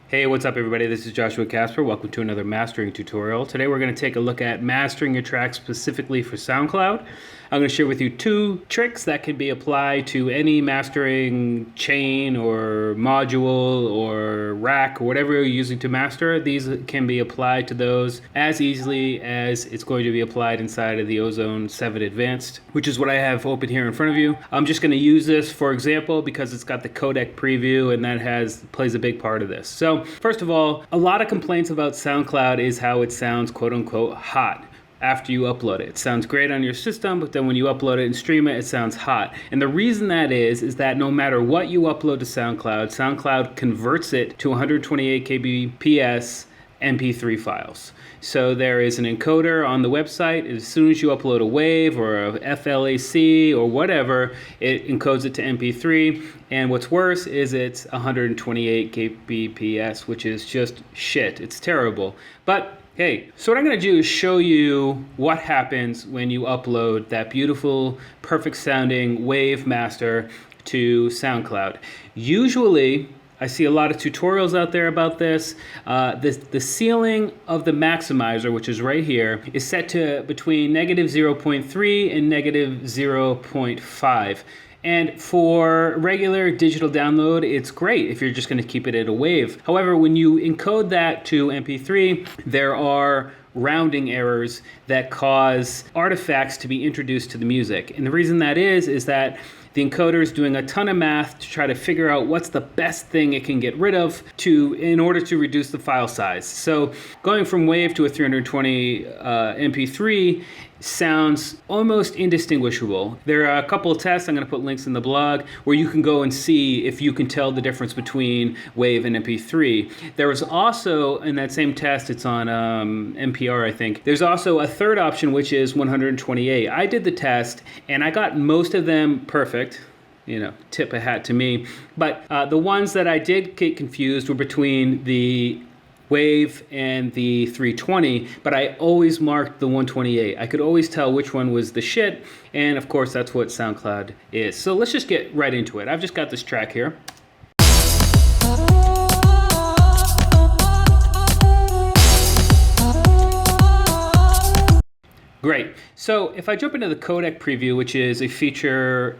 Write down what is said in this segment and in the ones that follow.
Hey, what's up everybody? This is Joshua Casper. Welcome to another mastering tutorial. Today we're going to take a look at mastering your tracks specifically for SoundCloud. I'm going to share with you two tricks that can be applied to any mastering chain or module or rack or whatever you're using to master. These can be applied to those as easily as it's going to be applied inside of the Ozone 7 Advanced, which is what I have open here in front of you. I'm just going to use this for example because it's got the Codec Preview and that plays a big part of this. So first of all, a lot of complaints about SoundCloud is how it sounds quote unquote hot after you upload it. It sounds great on your system, but then when you upload it and stream it, it sounds hot. And the reason that is that no matter what you upload to SoundCloud, SoundCloud converts it to 128 kbps MP3 files. So there is an encoder on the website. As soon as you upload a wave or a FLAC or whatever, it encodes it to MP3. And what's worse is it's 128 kbps, which is just shit. It's terrible. But hey, so what I'm going to do is show you what happens when you upload that beautiful, perfect sounding wave master to SoundCloud. Usually, I see a lot of tutorials out there about this. The ceiling of the maximizer, which is right here, is set to between negative 0.3 and negative 0.5. And for regular digital download, it's great if you're just going to keep it at a wave. However, when you encode that to MP3, there are rounding errors that cause artifacts to be introduced to the music. And the reason that is that the encoder is doing a ton of math to try to figure out what's the best thing it can get rid of in order to reduce the file size. So going from wave to a 320 MP3 sounds almost indistinguishable. There are a couple of tests, I'm going to put links in the blog, where you can go and see if you can tell the difference between wave and MP3. There was also, in that same test, it's on NPR I think, there's also a third option which is 128. I did the test and I got most of them perfect. You know, tip a hat to me. But the ones that I did get confused were between the wave and the 320, but I always marked the 128. I could always tell which one was the shit, and of course that's what SoundCloud is. So let's just get right into it. I've just got this track here. Great. So if I jump into the Codec Preview, which is a feature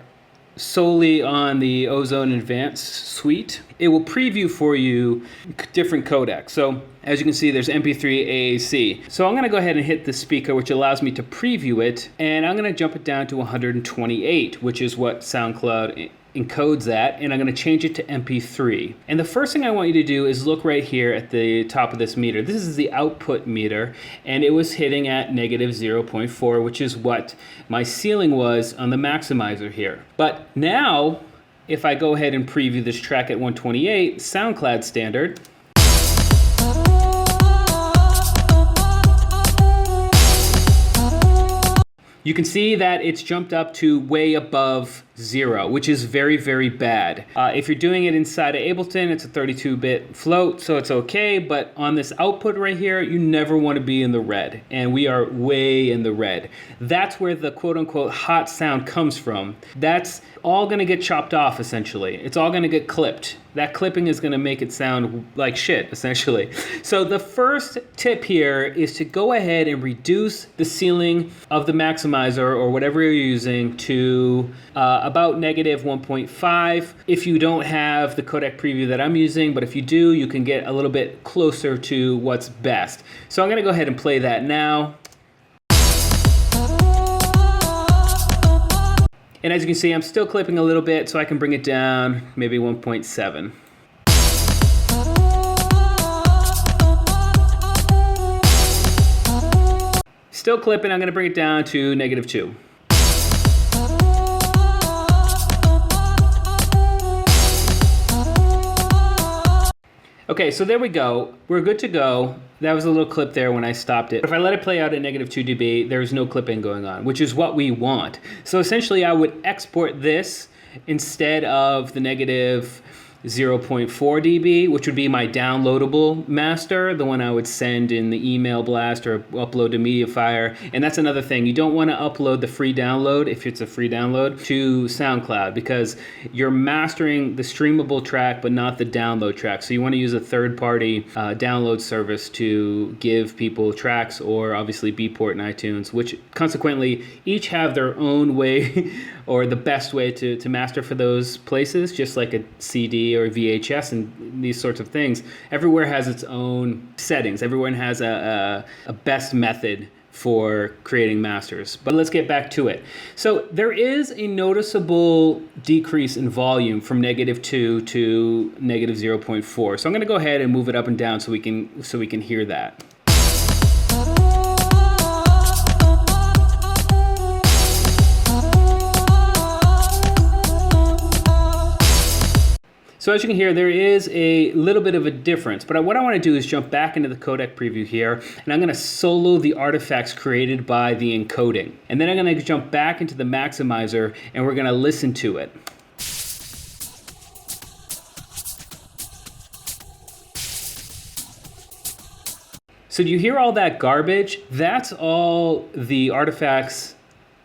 solely on the Ozone Advanced suite, it will preview for you different codecs. So as you can see, there's MP3 AAC. So I'm going to go ahead and hit the speaker, which allows me to preview it, and I'm going to jump it down to 128, which is what SoundCloud encodes that, and I'm going to change it to MP3. And the first thing I want you to do is look right here at the top of this meter. This is the output meter, and it was hitting at negative 0.4, which is what my ceiling was on the maximizer here. But now, if I go ahead and preview this track at 128, SoundCloud standard, you can see that it's jumped up to way above 0, which is very, very bad. If you're doing it inside of Ableton, it's a 32-bit float, so it's okay, but on this output right here, you never want to be in the red, and we are way in the red. That's where the quote-unquote hot sound comes from. That's all going to get chopped off, essentially. It's all going to get clipped. That clipping is going to make it sound like shit, essentially. So the first tip here is to go ahead and reduce the ceiling of the maximizer or whatever you're using to about negative 1.5 if you don't have the Codec Preview that I'm using, but if you do, you can get a little bit closer to what's best. So I'm going to go ahead and play that now. And as you can see, I'm still clipping a little bit, so I can bring it down maybe 1.7. Still clipping, I'm going to bring it down to negative 2. Okay, so there we go. We're good to go. That was a little clip there when I stopped it. If I let it play out at negative 2 dB, there's no clipping going on, which is what we want. So essentially, I would export this instead of the negative 0.4 dB, which would be my downloadable master, the one I would send in the email blast or upload to MediaFire. And that's another thing. You don't want to upload the free download, if it's a free download, to SoundCloud, because you're mastering the streamable track but not the download track. So you want to use a third-party download service to give people tracks, or obviously Beatport and iTunes, which consequently each have their own way or the best way to master for those places, just like a CD or VHS and these sorts of things. Everywhere has its own settings. Everyone has a best method for creating masters. But let's get back to it. So there is a noticeable decrease in volume from -2 to -0.4. So I'm going to go ahead and move it up and down so we can hear that. So as you can hear, there is a little bit of a difference, but what I want to do is jump back into the Codec Preview here, and I'm going to solo the artifacts created by the encoding. And then I'm going to jump back into the maximizer, and we're going to listen to it. So do you hear all that garbage? That's all the artifacts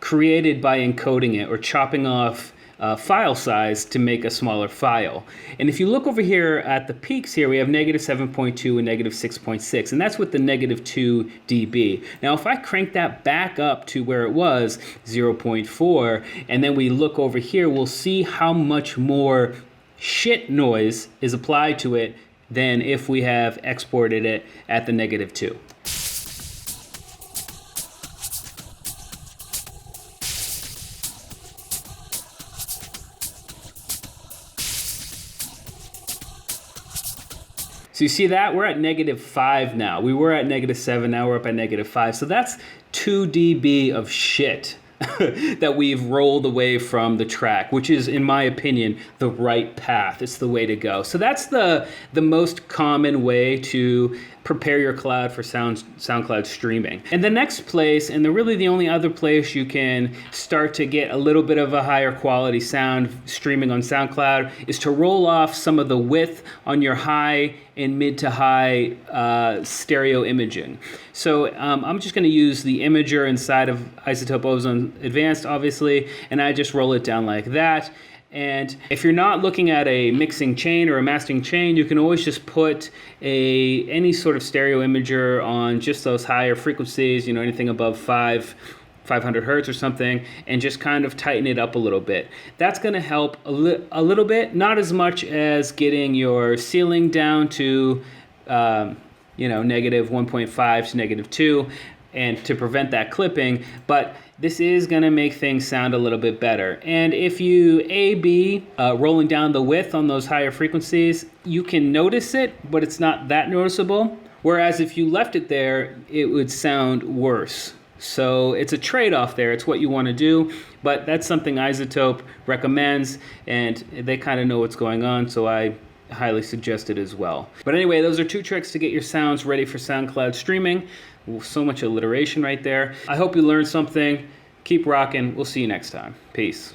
created by encoding it, or chopping off file size to make a smaller file. And if you look over here at the peaks here, we have -7.2 and -6.6, and that's with the -2 dB. Now if I crank that back up to where it was, 0.4, and then we look over here, we'll see how much more shit noise is applied to it than if we have exported it at the -2. So you see that? We're at -5 now. We were at -7, now we're up at -5. So that's 2 dB of shit that we've rolled away from the track, which is, in my opinion, the right path. It's the way to go. So that's the most common way to prepare your cloud for SoundCloud streaming. And the next place, and really the only other place you can start to get a little bit of a higher quality sound streaming on SoundCloud, is to roll off some of the width on your high and mid to high stereo imaging. So I'm just going to use the imager inside of iZotope Ozone Advanced, obviously, and I just roll it down like that. And if you're not looking at a mixing chain or a mastering chain, you can always just put any sort of stereo imager on just those higher frequencies, you know, anything above 500 hertz or something, and just kind of tighten it up a little bit. That's going to help a little bit, not as much as getting your ceiling down to -1.5 to -2, and to prevent that clipping, but this is going to make things sound a little bit better. And if you A/B rolling down the width on those higher frequencies, you can notice it, but it's not that noticeable. Whereas if you left it there, it would sound worse. So it's a trade-off there. It's what you want to do, but that's something iZotope recommends, and they kind of know what's going on, so I highly suggest it as well. But anyway, those are 2 tricks to get your sounds ready for SoundCloud streaming. So much alliteration right there. I hope you learned something. Keep rocking. We'll see you next time. Peace.